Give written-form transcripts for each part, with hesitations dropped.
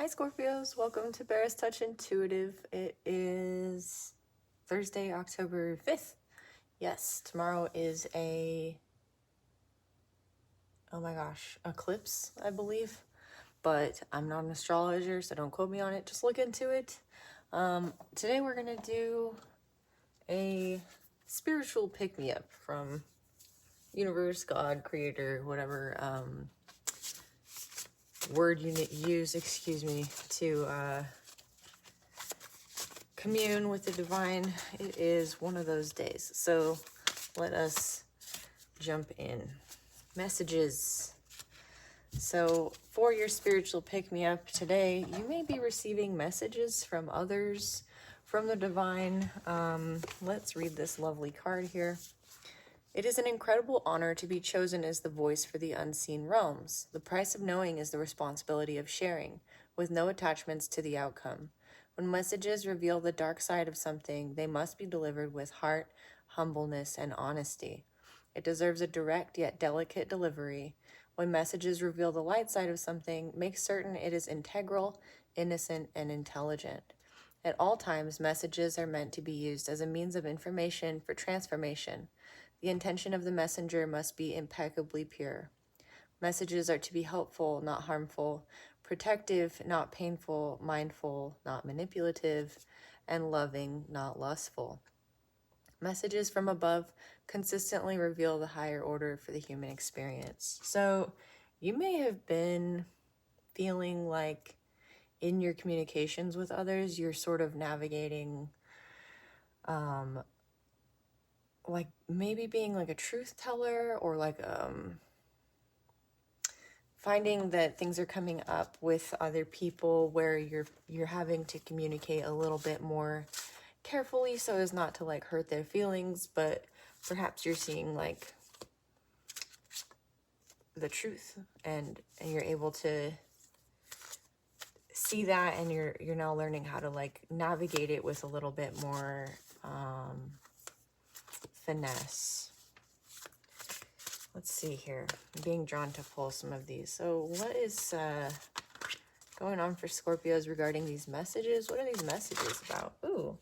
Hi Scorpios, welcome to Bear's Touch Intuitive. It is Thursday, October 5th. Yes, tomorrow is eclipse, I believe. But I'm not an astrologer, so don't quote me on it. Just look into it. Today we're going to do a spiritual pick-me-up from universe, God, creator, whatever word you use, to commune with the divine. It is one of those days. So let us jump in. Messages. So for your spiritual pick-me-up today, you may be receiving messages from others, from the divine. Let's read this lovely card here. It is an incredible honor to be chosen as the voice for the unseen realms. The price of knowing is the responsibility of sharing, with no attachments to the outcome. When messages reveal the dark side of something, they must be delivered with heart, humbleness, and honesty. It deserves a direct yet delicate delivery. When messages reveal the light side of something, make certain it is integral, innocent, and intelligent. At all times, messages are meant to be used as a means of information for transformation. The intention of the messenger must be impeccably pure. Messages are to be helpful, not harmful, protective, not painful, mindful, not manipulative, and loving, not lustful. Messages from above consistently reveal the higher order for the human experience. So you may have been feeling like in your communications with others, you're sort of navigating like maybe being like a truth teller, or like finding that things are coming up with other people where you're having to communicate a little bit more carefully so as not to like hurt their feelings, but perhaps you're seeing like the truth and you're able to see that, and you're now learning how to like navigate it with a little bit more finesse. Let's see here. I'm being drawn to pull some of these. So what is going on for Scorpios regarding these messages? What are these messages about? Ooh,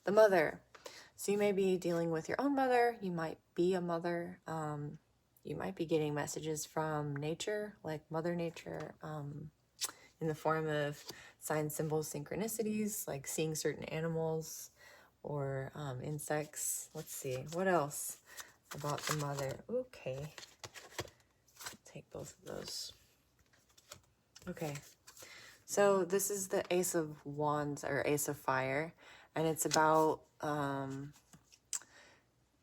the mother. So you may be dealing with your own mother. You might be a mother. You might be getting messages from nature, like Mother Nature, in the form of signs, symbols, synchronicities, like seeing certain animals or insects. Let's see. What else about the mother? Okay. Take both of those. Okay. So this is the Ace of Wands, or Ace of Fire, and it's about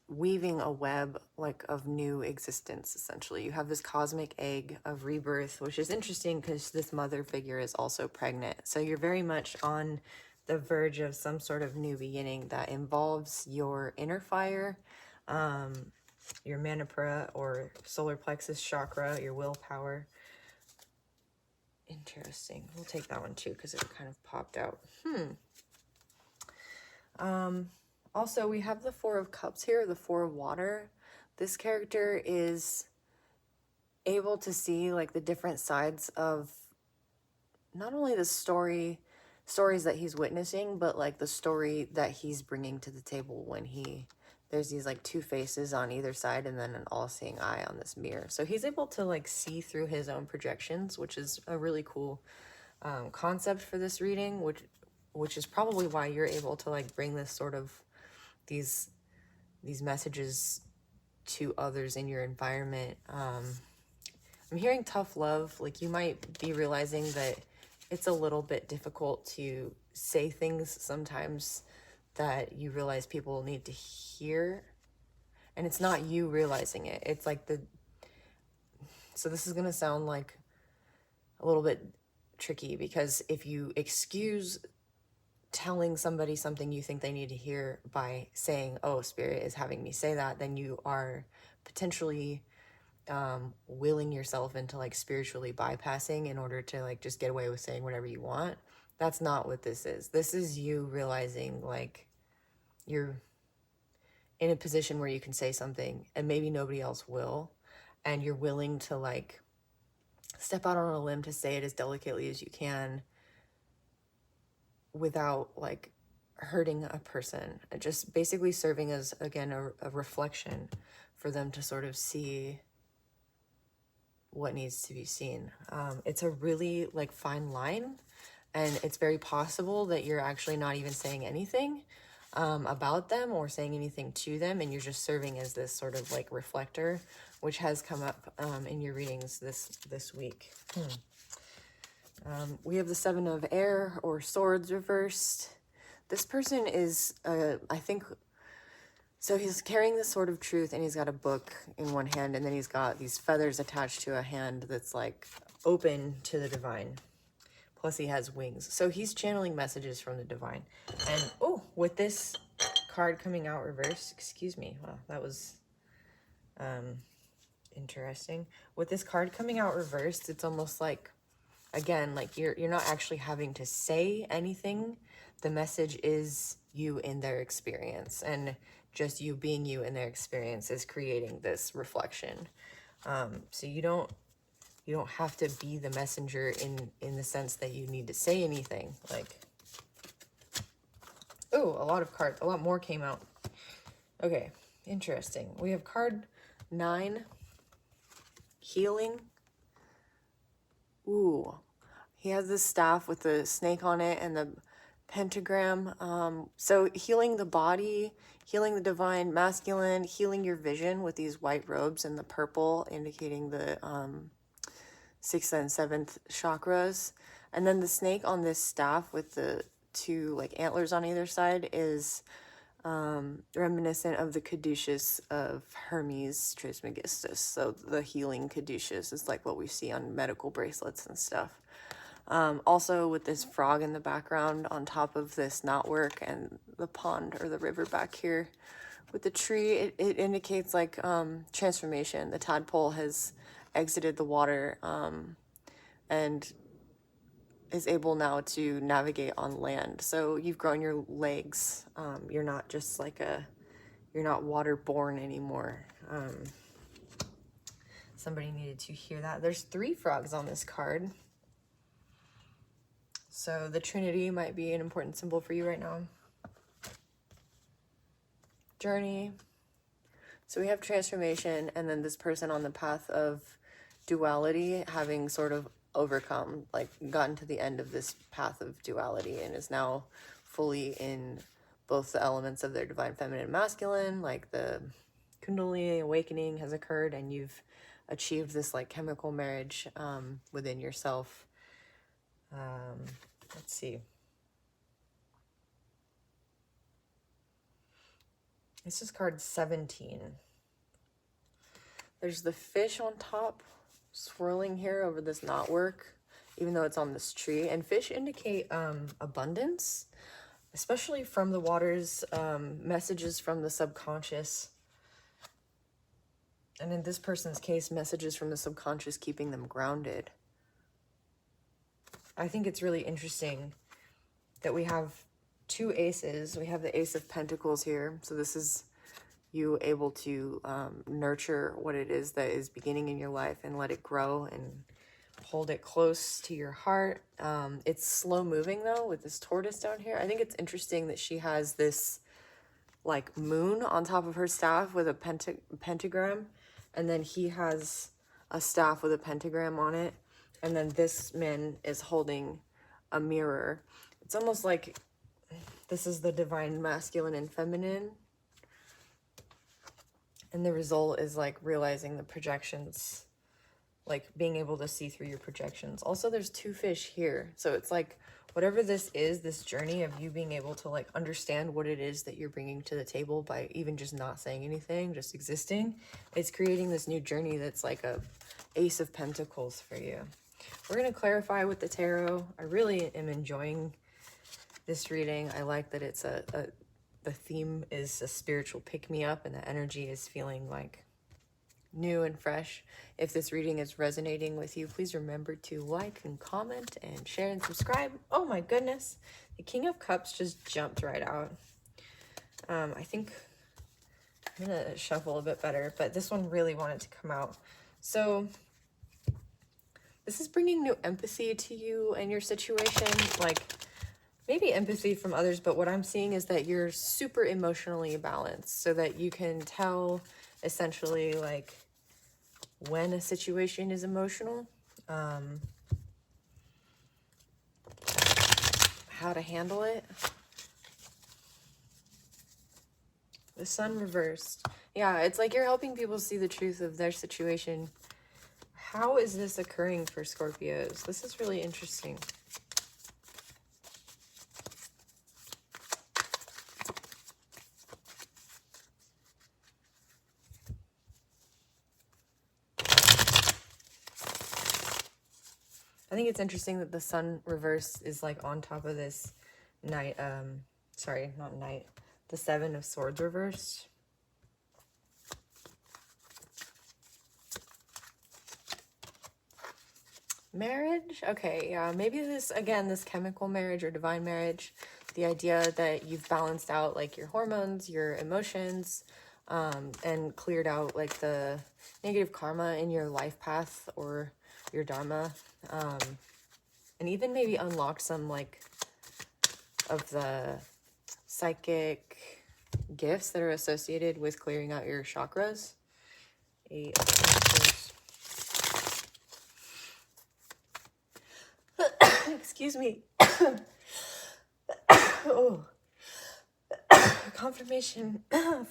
weaving a web like of new existence. Essentially, you have this cosmic egg of rebirth, which is interesting because this mother figure is also pregnant. So you're very much on the verge of some sort of new beginning that involves your inner fire, your manipura or solar plexus chakra, your willpower. Interesting. We'll take that one too because it kind of popped out. Also, we have the Four of Cups here, the Four of Water. This character is able to see like the different sides of not only the stories that he's witnessing, but like the story that he's bringing to the table when there's these like two faces on either side and then an all-seeing eye on this mirror. So he's able to like see through his own projections, which is a really cool concept for this reading, which is probably why you're able to like bring this sort of these messages to others in your environment. I'm hearing tough love. Like you might be realizing that it's a little bit difficult to say things sometimes that you realize people need to hear, and it's not you realizing it. It's like so this is gonna sound like a little bit tricky, because if you excuse telling somebody something you think they need to hear by saying, oh, Spirit is having me say that, then you are potentially willing yourself into like spiritually bypassing in order to like just get away with saying whatever you want. That's not what this is. This is you realizing like you're in a position where you can say something and maybe nobody else will, and you're willing to like step out on a limb to say it as delicately as you can without like hurting a person. Just basically serving as, again, a reflection for them to sort of see what needs to be seen. It's a really like fine line, and it's very possible that you're actually not even saying anything about them or saying anything to them, and you're just serving as this sort of like reflector, which has come up in your readings this week. We have the Seven of Air or Swords reversed. This person is, I think, so he's carrying the Sword of Truth, and he's got a book in one hand, and then he's got these feathers attached to a hand that's like open to the divine. Plus he has wings. So he's channeling messages from the divine. And, oh, with this card coming out reversed, excuse me, wow, that was interesting. With this card coming out reversed, it's almost like, again, like you're not actually having to say anything. The message is you in their experience, and just you being you in their experience is creating this reflection. So you don't have to be the messenger in the sense that you need to say anything. Like, oh, a lot of cards, a lot more came out. Okay, interesting. We have card 9, healing. Ooh, he has this staff with the snake on it and the pentagram. So healing the body, healing the divine masculine, healing your vision with these white robes and the purple indicating the 6th and 7th chakras. And then the snake on this staff with the 2 like antlers on either side is reminiscent of the caduceus of Hermes Trismegistus. So the healing caduceus is like what we see on medical bracelets and stuff. Also with this frog in the background on top of this knotwork and the pond or the river back here with the tree, it indicates like transformation. The tadpole has exited the water and is able now to navigate on land. So you've grown your legs. You're not just like you're not waterborne anymore. Somebody needed to hear that. There's 3 frogs on this card. So the Trinity might be an important symbol for you right now. Journey. So we have transformation, and then this person on the path of duality having sort of overcome, like gotten to the end of this path of duality and is now fully in both the elements of their divine feminine and masculine, like the Kundalini awakening has occurred, and you've achieved this like chemical marriage within yourself. Let's see. This is card 17. There's the fish on top swirling here over this knotwork, even though it's on this tree. And fish indicate abundance, especially from the waters, messages from the subconscious. And in this person's case, messages from the subconscious keeping them grounded. I think it's really interesting that we have 2 aces. We have the Ace of Pentacles here. So this is you able to nurture what it is that is beginning in your life and let it grow and hold it close to your heart. It's slow moving though with this tortoise down here. I think it's interesting that she has this like moon on top of her staff with a pentagram, and then he has a staff with a pentagram on it, and then this man is holding a mirror. It's almost like this is the divine masculine and feminine, and the result is like realizing the projections, like being able to see through your projections. Also, there's 2 fish here. So it's like whatever this is, this journey of you being able to like understand what it is that you're bringing to the table by even just not saying anything, just existing, it's creating this new journey that's like a Ace of Pentacles for you. We're going to clarify with the tarot. I really am enjoying this reading. I like that it's the theme is a spiritual pick-me-up, and the energy is feeling like new and fresh. If this reading is resonating with you, please remember to like and comment and share and subscribe. Oh my goodness, the King of Cups just jumped right out. I think I'm gonna shuffle a bit better, but this one really wanted to come out. So This is bringing new empathy to you and your situation, like maybe empathy from others, but what I'm seeing is that you're super emotionally balanced so that you can tell essentially like when a situation is emotional, how to handle it. The sun reversed. Yeah, it's like you're helping people see the truth of their situation. How is this occurring for Scorpios? This is really interesting. I think it's interesting that the sun reverse is like on top of this knight, sorry, not knight, the Seven of Swords reversed. Marriage? Okay, yeah, maybe this, again, this chemical marriage or divine marriage, the idea that you've balanced out like your hormones, your emotions, and cleared out like the negative karma in your life path or your dharma, and even maybe unlocked some like of the psychic gifts that are associated with clearing out your chakras. Eight of Pentacles. Excuse me. Oh. Confirmation.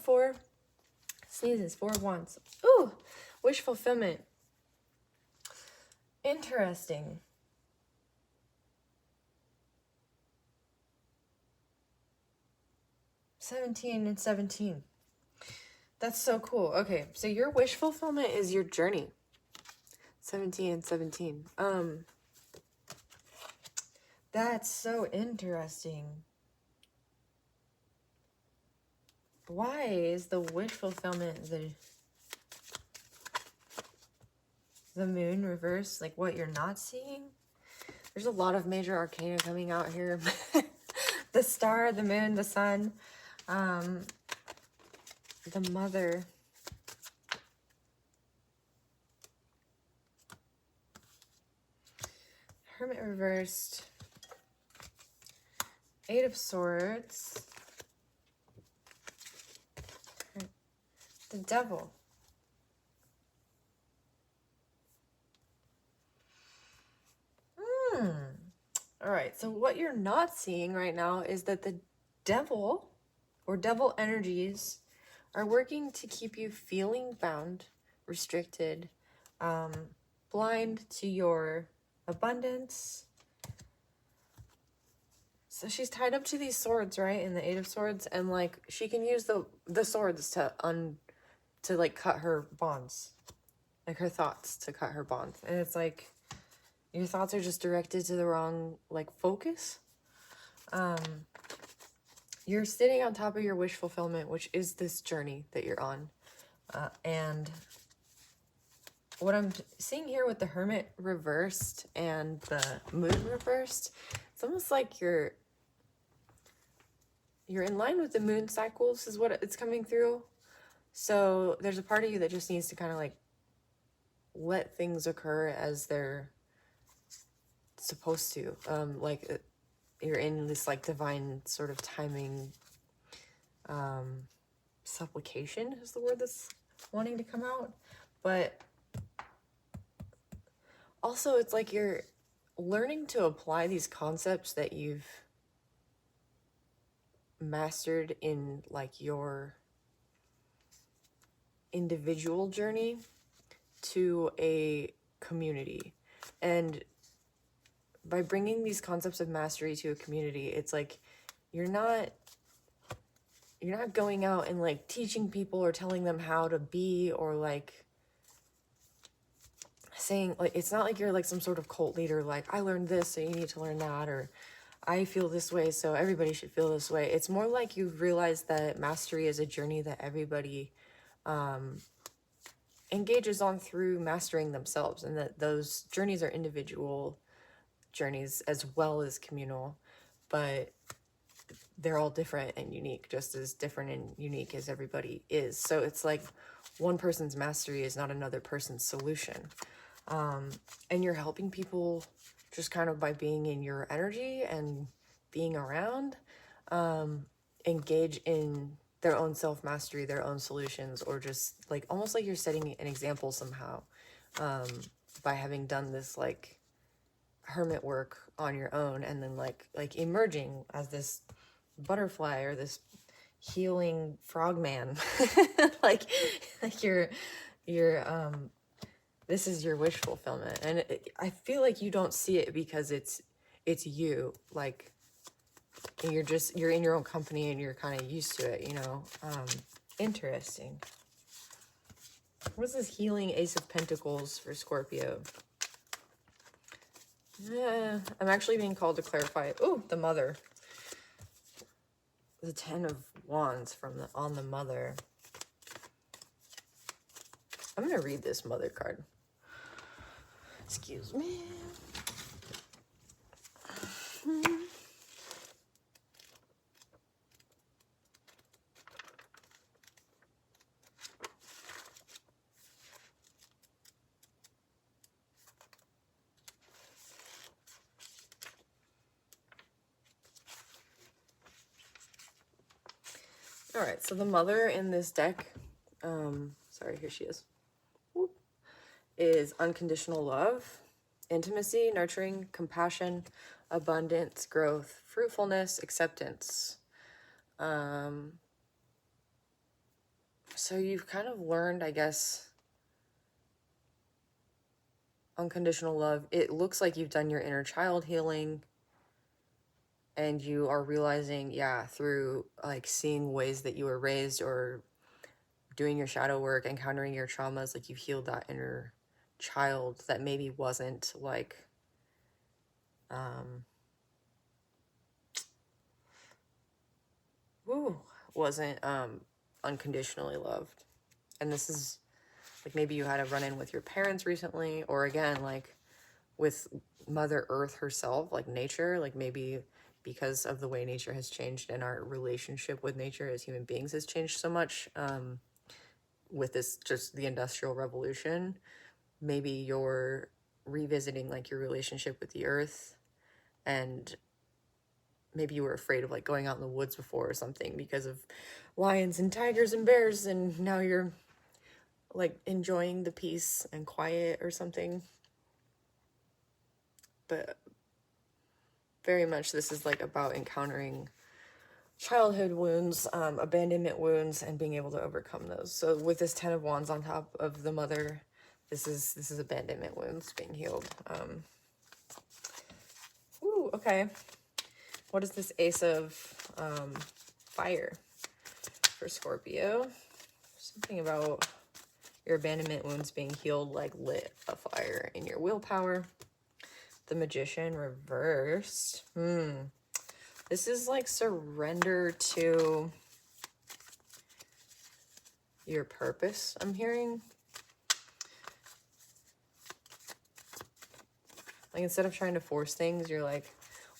4 sneezes, 4 of Wands. Ooh, wish fulfillment. Interesting. $17 and 17. That's so cool. Okay, so your wish fulfillment is your journey. 17 and 17. That's so interesting. Why is the wish fulfillment the moon reverse, like what you're not seeing? There's a lot of major arcana coming out here. The star, the moon, the sun, the mother. Hermit reversed. 8 of Swords. The Devil. All right, so what you're not seeing right now is that the devil or devil energies are working to keep you feeling bound, restricted, blind to your abundance. So she's tied up to these swords, right? In the 8 of Swords, and like she can use the swords to like cut her bonds, like her thoughts to cut her bonds. And it's like your thoughts are just directed to the wrong like focus. You're sitting on top of your wish fulfillment, which is this journey that you're on. And what I'm seeing here with the Hermit reversed and the Moon reversed, it's almost like you're in line with the moon cycles is what it's coming through. So there's a part of you that just needs to kind of like let things occur as they're supposed to. Like you're in this like divine sort of timing. Supplication is the word that's wanting to come out. But also it's like you're learning to apply these concepts that you've mastered in like your individual journey to a community. And by bringing these concepts of mastery to a community, it's like you're not going out and like teaching people or telling them how to be, or like saying like, it's not like you're like some sort of cult leader, like I learned this so you need to learn that, or I feel this way so everybody should feel this way. It's more like you've realized that mastery is a journey that everybody engages on through mastering themselves, and that those journeys are individual journeys as well as communal, but they're all different and unique, just as different and unique as everybody is. So it's like one person's mastery is not another person's solution. And you're helping people just kind of by being in your energy and being around, engage in their own self-mastery, their own solutions, or just like almost like you're setting an example somehow, by having done this like hermit work on your own, and then like emerging as this butterfly or this healing frogman. like you're this is your wish fulfillment. And I feel like you don't see it because it's you, like you're in your own company and you're kind of used to it, you know. Interesting. What's this healing Ace of Pentacles for Scorpio? Yeah, I'm actually being called to clarify. Oh, the Mother. The Ten of Wands on the Mother. I'm going to read this Mother card. Excuse me. All right, so the Mother in this deck, sorry, here she is, whoop, is unconditional love, intimacy, nurturing, compassion, abundance, growth, fruitfulness, acceptance. So you've kind of learned, I guess, unconditional love. It looks like you've done your inner child healing, and you are realizing, yeah, through like seeing ways that you were raised or doing your shadow work, encountering your traumas, like you've healed that inner child that maybe wasn't like, wasn't unconditionally loved. And this is like maybe you had a run-in with your parents recently, or again, like with Mother Earth herself, like nature, like maybe because of the way nature has changed and our relationship with nature as human beings has changed so much, with this, just the Industrial Revolution, maybe you're revisiting like your relationship with the earth, and maybe you were afraid of like going out in the woods before or something because of lions and tigers and bears, and now you're like enjoying the peace and quiet or something. But very much this is like about encountering childhood wounds, abandonment wounds, and being able to overcome those. So with this Ten of Wands on top of the Mother, this is abandonment wounds being healed. Okay. What is this Ace of Fire for Scorpio? Something about your abandonment wounds being healed, like lit a fire in your willpower. The Magician reversed. This is like surrender to your purpose, I'm hearing. Like instead of trying to force things, you're like,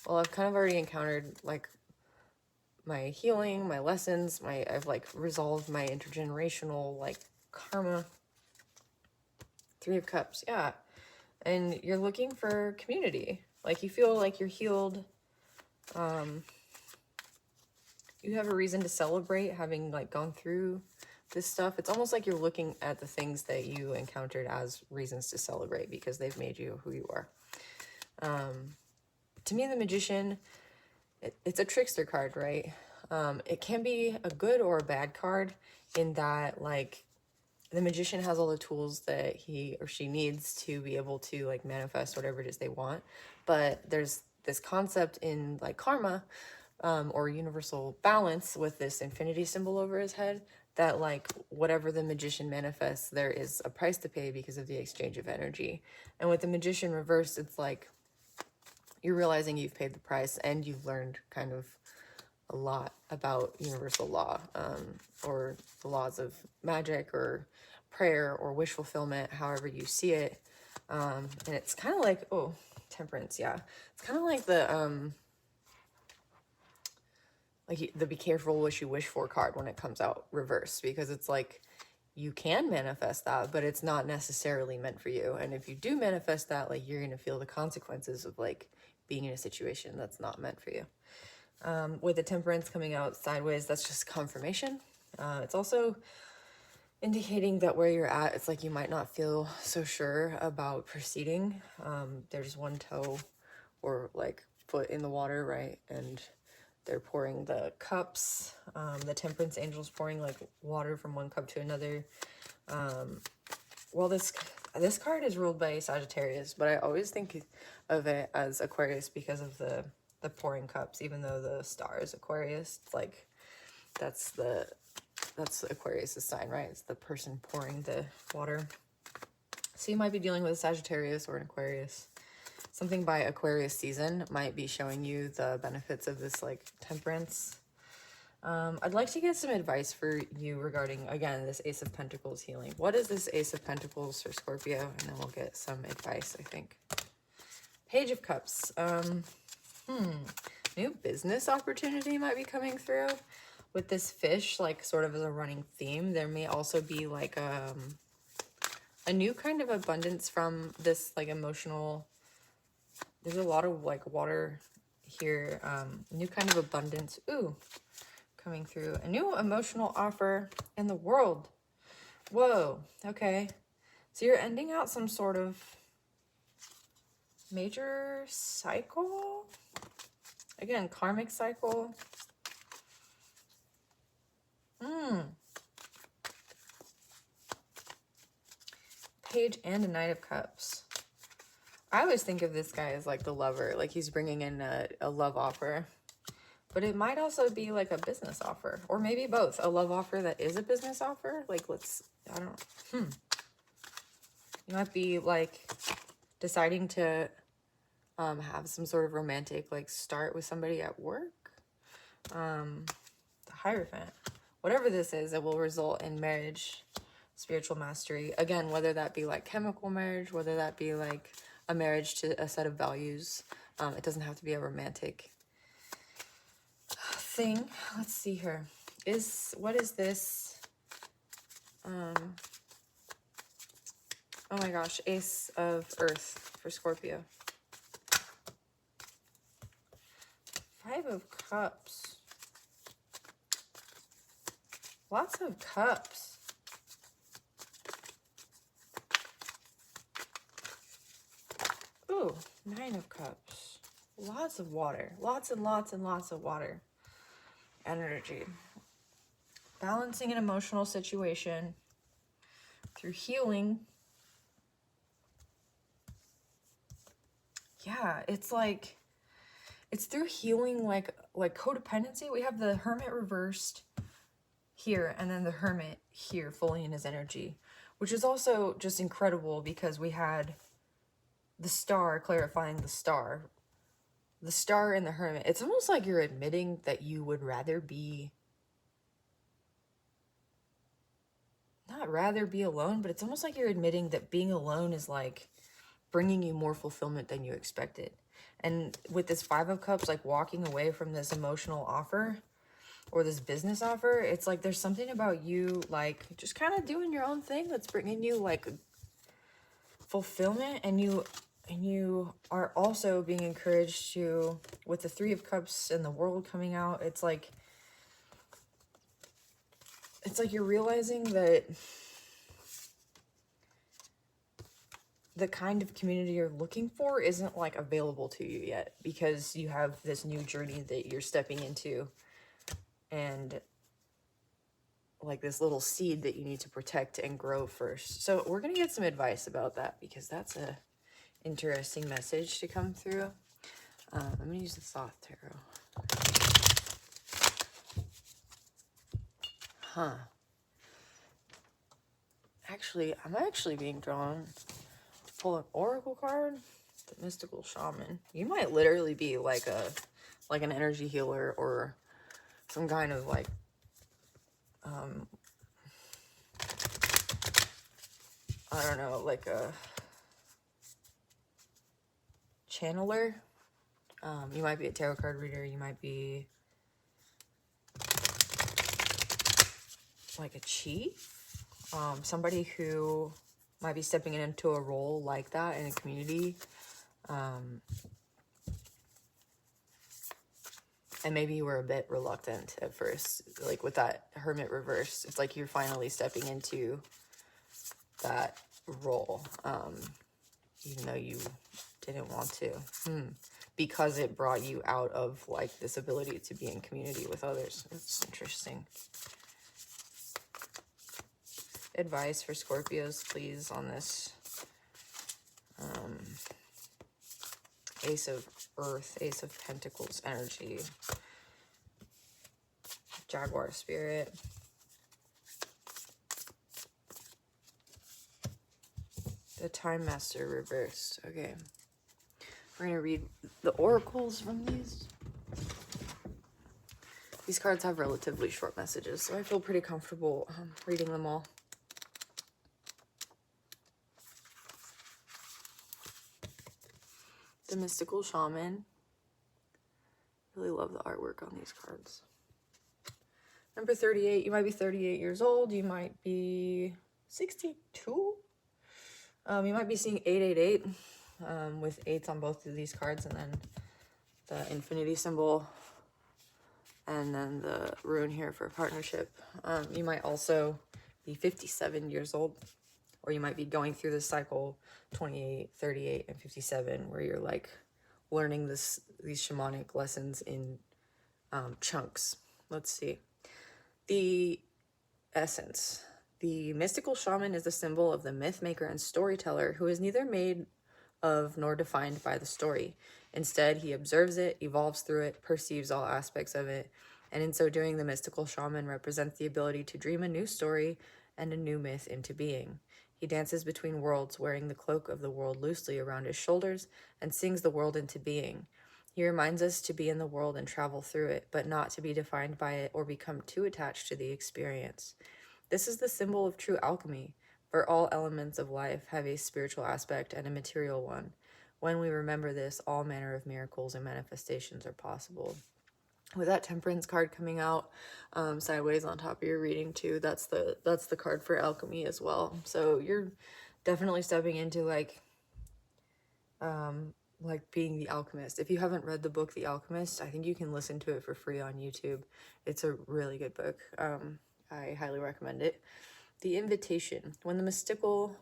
well, I've kind of already encountered like my healing, my lessons, I've like resolved my intergenerational like karma. Three of Cups, yeah. And you're looking for community. Like you feel like you're healed. You have a reason to celebrate having like gone through this stuff. It's almost like you're looking at the things that you encountered as reasons to celebrate because they've made you who you are. To me, the Magician, it's a trickster card, right? It can be a good or a bad card in that like the Magician has all the tools that he or she needs to be able to like manifest whatever it is they want. But there's this concept in like karma, or universal balance with this infinity symbol over his head, that like whatever the Magician manifests, there is a price to pay because of the exchange of energy. And with the Magician reversed, it's like you're realizing you've paid the price and you've learned kind of a lot about universal law, or the laws of magic or prayer or wish fulfillment, however you see it. And it's kind of like, oh, Temperance, yeah. It's kind of like the be careful what you wish for card when it comes out reversed, because it's like you can manifest that, but it's not necessarily meant for you. And if you do manifest that, like, you're going to feel the consequences of like being in a situation that's not meant for you. With the Temperance coming out sideways, that's just confirmation. It's also indicating that where you're at, it's like you might not feel so sure about proceeding. There's one toe or like foot in the water, right? And they're pouring the cups. The Temperance angel's pouring like water from one cup to another. Well, this card is ruled by Sagittarius, but I always think of it as Aquarius because of the pouring cups, even though the star is Aquarius. It's like that's Aquarius' sign, right? It's the person pouring the water. So you might be dealing with a Sagittarius or an Aquarius. Something by Aquarius season might be showing you the benefits of this like Temperance. I'd like to get some advice for you regarding, again, this Ace of Pentacles healing. What is this Ace of Pentacles for Scorpio? And then we'll get some advice, I think. Page of Cups. New business opportunity might be coming through. With this fish, like, sort of as a running theme, there may also be, like, a new kind of abundance from this, like, emotional... There's a lot of, like, water here. New kind of abundance. Ooh. Coming through. A new emotional offer in the world. Whoa. Okay. So you're ending out some sort of major cycle. Again, karmic cycle. Page and a Knight of Cups. I always think of this guy as like the lover. Like he's bringing in a love offer. But it might also be like a business offer. Or maybe both. A love offer that is a business offer. Like, I don't... You might be, like, deciding to have some sort of romantic, like, start with somebody at work. The Hierophant. Whatever this is, it will result in marriage, spiritual mastery. Again, whether that be, like, chemical marriage, whether that be, like, a marriage to a set of values. It doesn't have to be a romantic thing. Let's see here. What is this? Oh my gosh, Ace of Earth for Scorpio. 5 of Cups. Lots of cups. Ooh, 9 of Cups. Lots of water. Lots and lots and lots of water. Energy. Balancing an emotional situation through healing. Yeah, it's like, it's through healing, like codependency. We have the Hermit reversed here, and then the Hermit here, fully in his energy, which is also just incredible because we had the Star clarifying the Star and the Hermit. It's almost like you're admitting that you would rather be, not rather be alone, but it's almost like you're admitting that being alone is like bringing you more fulfillment than you expected. And with this 5 of Cups, like walking away from this emotional offer or this business offer, it's like there's something about you like just kind of doing your own thing that's bringing you like fulfillment. And you are also being encouraged to, with the 3 of Cups and the World coming out, it's like you're realizing that the kind of community you're looking for isn't like available to you yet because you have this new journey that you're stepping into and like this little seed that you need to protect and grow first. So we're going to get some advice about that because that's a interesting message to come through. I'm going to use the Soft Tarot. Actually, I'm actually being drawn to pull an Oracle card. The Mystical Shaman. You might literally be like an energy healer or some kind of like I don't know, like a channeler. You might be a tarot card reader. You might be like a chief. somebody who might be stepping into a role like that in a community. And maybe you were a bit reluctant at first, like with that Hermit reverse. It's like you're finally stepping into that role, even though you didn't want to, because it brought you out of like this ability to be in community with others. It's interesting. Advice for Scorpios, please, on this. Ace of Earth, Ace of Pentacles energy, Jaguar spirit, the Time Master reversed. Okay, we're gonna read the oracles from these. These cards have relatively short messages, so I feel pretty comfortable reading them all. The Mystical Shaman. Really love the artwork on these cards. Number 38, you might be 38 years old. You might be 62. You might be seeing 888 with 8s on both of these cards, and then the infinity symbol, and then the rune here for partnership. You might also be 57 years old, or you might be going through this cycle 28, 38, and 57, where you're like learning these shamanic lessons in chunks. Let's see. The essence. The mystical shaman is the symbol of the myth maker and storyteller who is neither made of nor defined by the story. Instead, he observes it, evolves through it, perceives all aspects of it, and in so doing, the mystical shaman represents the ability to dream a new story and a new myth into being. He dances between worlds, wearing the cloak of the world loosely around his shoulders, and sings the world into being. He reminds us to be in the world and travel through it, but not to be defined by it or become too attached to the experience. This is the symbol of true alchemy, for all elements of life have a spiritual aspect and a material one. When we remember this, all manner of miracles and manifestations are possible. With that Temperance card coming out sideways on top of your reading too, that's the card for alchemy as well. So you're definitely stepping into like being the alchemist. If you haven't read the book The Alchemist, I think you can listen to it for free on YouTube. It's a really good book. I highly recommend it. The invitation. When the mystical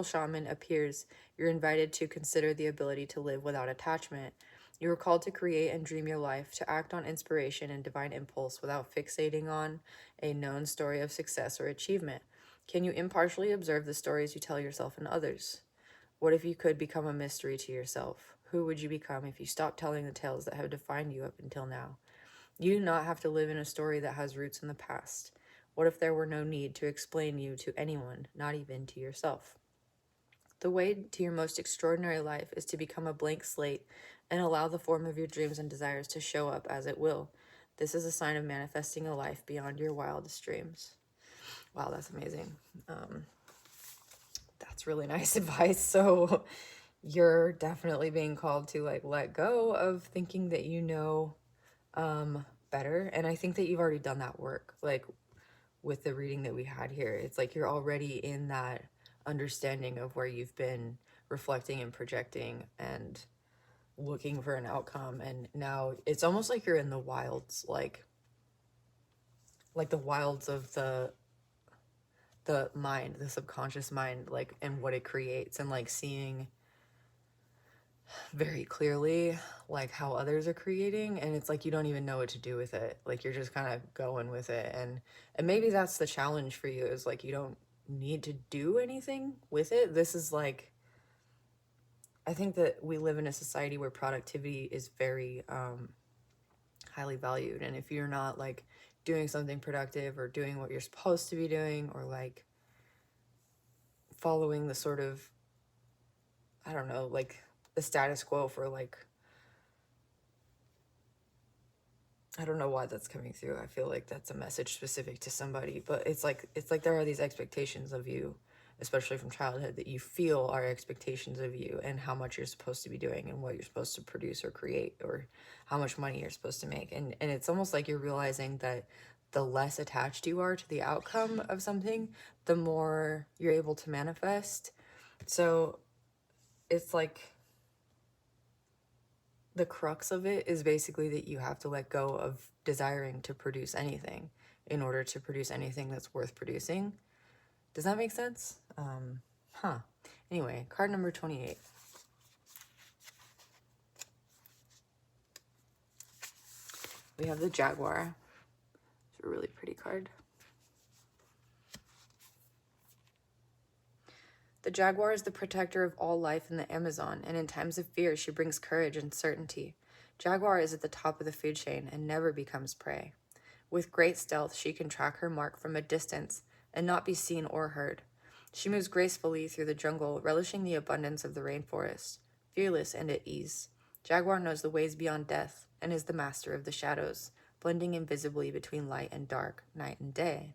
shaman appears, you're invited to consider the ability to live without attachment. You are called to create and dream your life, to act on inspiration and divine impulse without fixating on a known story of success or achievement. Can you impartially observe the stories you tell yourself and others? What if you could become a mystery to yourself? Who would you become if you stopped telling the tales that have defined you up until now? You do not have to live in a story that has roots in the past. What if there were no need to explain you to anyone, not even to yourself? The way to your most extraordinary life is to become a blank slate and allow the form of your dreams and desires to show up as it will. This is a sign of manifesting a life beyond your wildest dreams. Wow, that's amazing. That's really nice advice. So you're definitely being called to like let go of thinking that you know better. And I think that you've already done that work. Like with the reading that we had here, it's like you're already in that understanding of where you've been reflecting and projecting and looking for an outcome, and now it's almost like you're in the wilds, like the wilds of the mind, the subconscious mind, like, and what it creates, and like seeing very clearly like how others are creating, and it's like you don't even know what to do with it, like you're just kind of going with it, and maybe that's the challenge for you, is like you don't need to do anything with it. This is like, I think that we live in a society where productivity is very highly valued, and if you're not like doing something productive or doing what you're supposed to be doing, or like following the sort of, I don't know, like the status quo for like, I don't know why that's coming through. I feel like that's a message specific to somebody, but it's like there are these expectations of you, especially from childhood, that you feel are expectations of you and how much you're supposed to be doing and what you're supposed to produce or create, or how much money you're supposed to make. And it's almost like you're realizing that the less attached you are to the outcome of something, the more you're able to manifest. So it's like the crux of it is basically that you have to let go of desiring to produce anything in order to produce anything that's worth producing. Does that make sense? Anyway, card number 28. We have the Jaguar. It's a really pretty card. The Jaguar is the protector of all life in the Amazon, and in times of fear, she brings courage and certainty. Jaguar is at the top of the food chain and never becomes prey. With great stealth, she can track her mark from a distance and not be seen or heard. She moves gracefully through the jungle, relishing the abundance of the rainforest, fearless and at ease. Jaguar knows the ways beyond death and is the master of the shadows, blending invisibly between light and dark, night and day.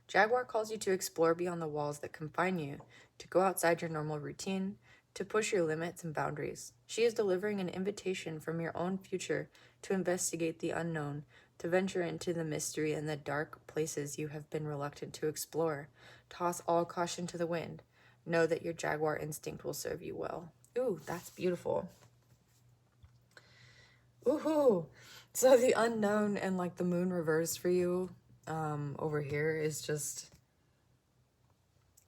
Jaguar calls you to explore beyond the walls that confine you, to go outside your normal routine, to push your limits and boundaries. She is delivering an invitation from your own future to investigate the unknown, to venture into the mystery and the dark places you have been reluctant to explore. Toss all caution to the wind. Know that your Jaguar instinct will serve you well. Ooh, that's beautiful. Ooh. So the unknown and like the moon reverse for you over here is just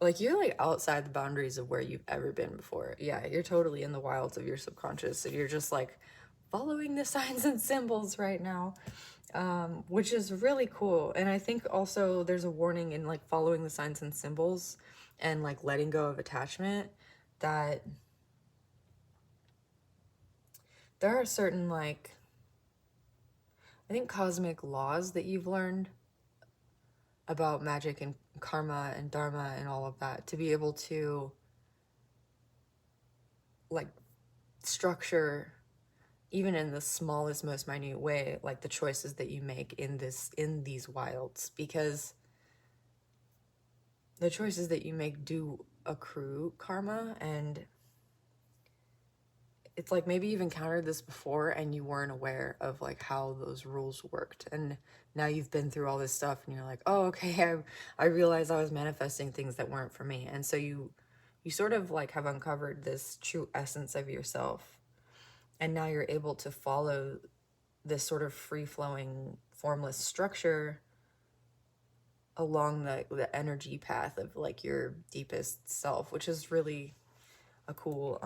like you're like outside the boundaries of where you've ever been before. Yeah, you're totally in the wilds of your subconscious and you're just like following the signs and symbols right now, which is really cool. And I think also there's a warning in like following the signs and symbols and like letting go of attachment, that there are certain like, I think, cosmic laws that you've learned about magic and karma and dharma and all of that to be able to like structure, even in the smallest, most minute way, like the choices that you make in these wilds, because the choices that you make do accrue karma. And it's like maybe you've encountered this before and you weren't aware of like how those rules worked, and now you've been through all this stuff and you're like, oh, okay, I realized I was manifesting things that weren't for me. And so you sort of like have uncovered this true essence of yourself, and now you're able to follow this sort of free-flowing formless structure along the energy path of like your deepest self, which is really a cool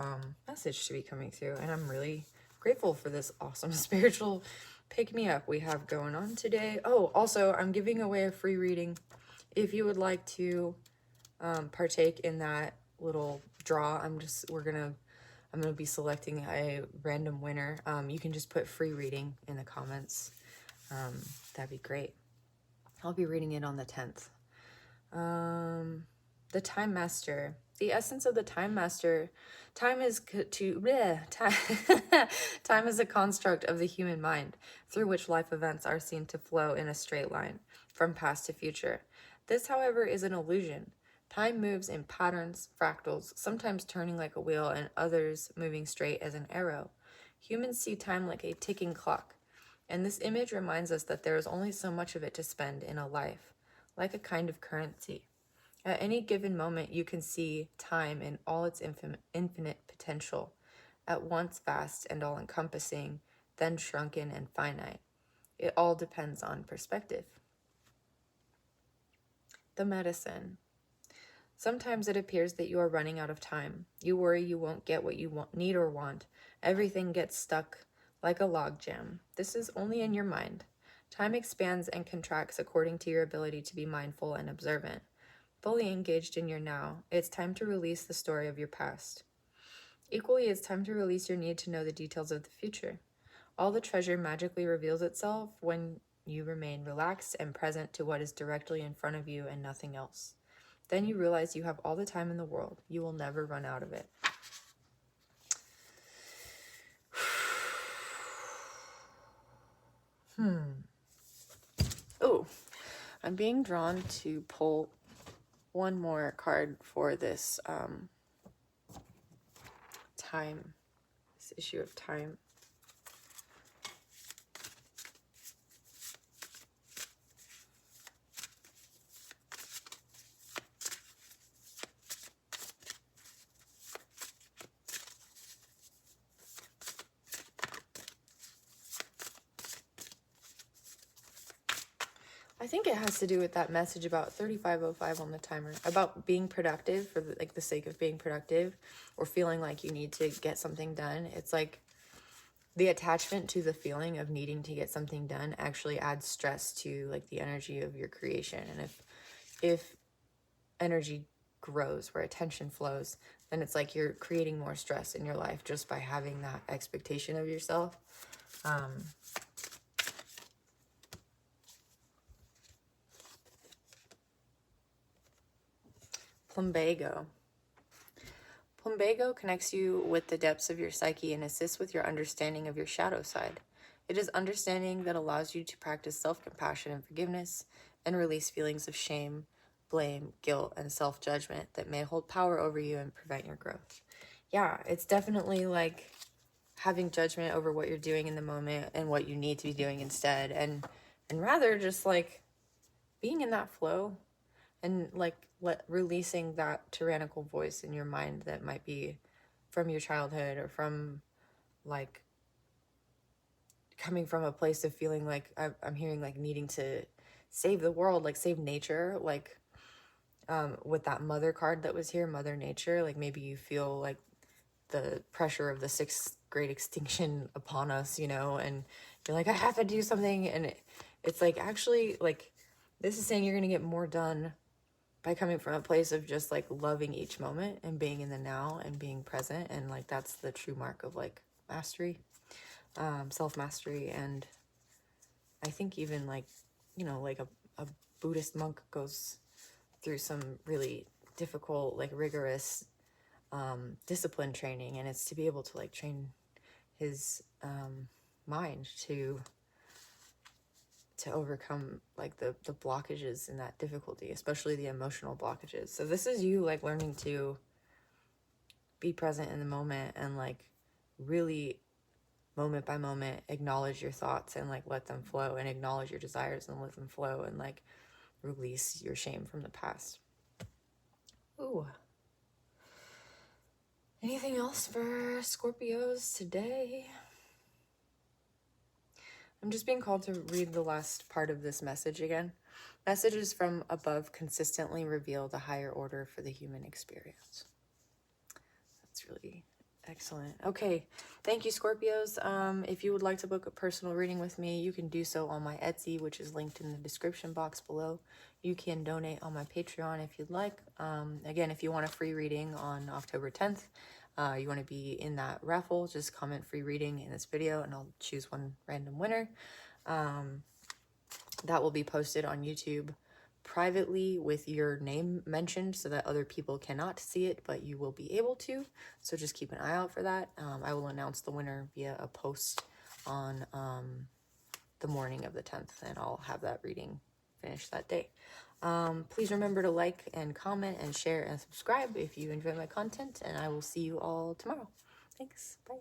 message to be coming through. And I'm really grateful for this awesome spiritual pick-me-up we have going on today. Oh, also, I'm giving away a free reading. If you would like to partake in that little draw, I'm gonna be selecting a random winner. You can just put free reading in the comments. That'd be great. I'll be reading it on the 10th. The Time Master. The essence of the Time Master. Time is time is a construct of the human mind, through which life events are seen to flow in a straight line, from past to future. This, however, is an illusion. Time moves in patterns, fractals, sometimes turning like a wheel and others moving straight as an arrow. Humans see time like a ticking clock, and this image reminds us that there is only so much of it to spend in a life, like a kind of currency. At any given moment, you can see time in all its infinite potential, at once vast and all-encompassing, then shrunken and finite. It all depends on perspective. The Medicine. Sometimes it appears that you are running out of time. You worry you won't get what you need or want. Everything gets stuck like a logjam. This is only in your mind. Time expands and contracts according to your ability to be mindful and observant. Fully engaged in your now, it's time to release the story of your past. Equally, it's time to release your need to know the details of the future. All the treasure magically reveals itself when you remain relaxed and present to what is directly in front of you and nothing else. Then you realize you have all the time in the world. You will never run out of it. Oh, I'm being drawn to pull one more card for this time, this issue of time. I think it has to do with that message about 3505 on the timer, about being productive for the sake of being productive, or feeling like you need to get something done. It's like the attachment to the feeling of needing to get something done actually adds stress to like the energy of your creation. And if energy grows where attention flows, then it's like you're creating more stress in your life just by having that expectation of yourself. Plumbago. Plumbago connects you with the depths of your psyche and assists with your understanding of your shadow side. It is understanding that allows you to practice self-compassion and forgiveness and release feelings of shame, blame, guilt, and self-judgment that may hold power over you and prevent your growth. Yeah, it's definitely like having judgment over what you're doing in the moment and what you need to be doing instead, and rather just like being in that flow and like releasing that tyrannical voice in your mind that might be from your childhood, or from like coming from a place of feeling like I'm hearing like needing to save the world, like save nature, like with that mother card that was here, Mother Nature. Like maybe you feel like the pressure of the 6th grade extinction upon us, you know, and you're like, I have to do something. And it's like, actually, like, this is saying you're going to get more done by coming from a place of just like loving each moment and being in the now and being present. And like, that's the true mark of like mastery, self-mastery. And I think even like, you know, like a Buddhist monk goes through some really difficult, like rigorous discipline training, and it's to be able to like train his mind to overcome like the blockages and that difficulty, especially the emotional blockages. So this is you like learning to be present in the moment and like really moment by moment acknowledge your thoughts and like let them flow, and acknowledge your desires and let them flow, and like release your shame from the past. Ooh. Anything else for Scorpios today? I'm just being called to read the last part of this message again. Messages from above consistently reveal the higher order for the human experience. That's really excellent. Okay, thank you, Scorpios. If you would like to book a personal reading with me, you can do so on my Etsy, which is linked in the description box below. You can donate on my Patreon if you'd like. Again, if you want a free reading on October 10th, you want to be in that raffle, just comment free reading in this video and I'll choose one random winner. That will be posted on YouTube privately with your name mentioned so that other people cannot see it, but you will be able to. So just keep an eye out for that. I will announce the winner via a post on the morning of the 10th, and I'll have that reading finished that day. Please remember to like and comment and share and subscribe if you enjoy my content, and I will see you all tomorrow. Thanks. Bye.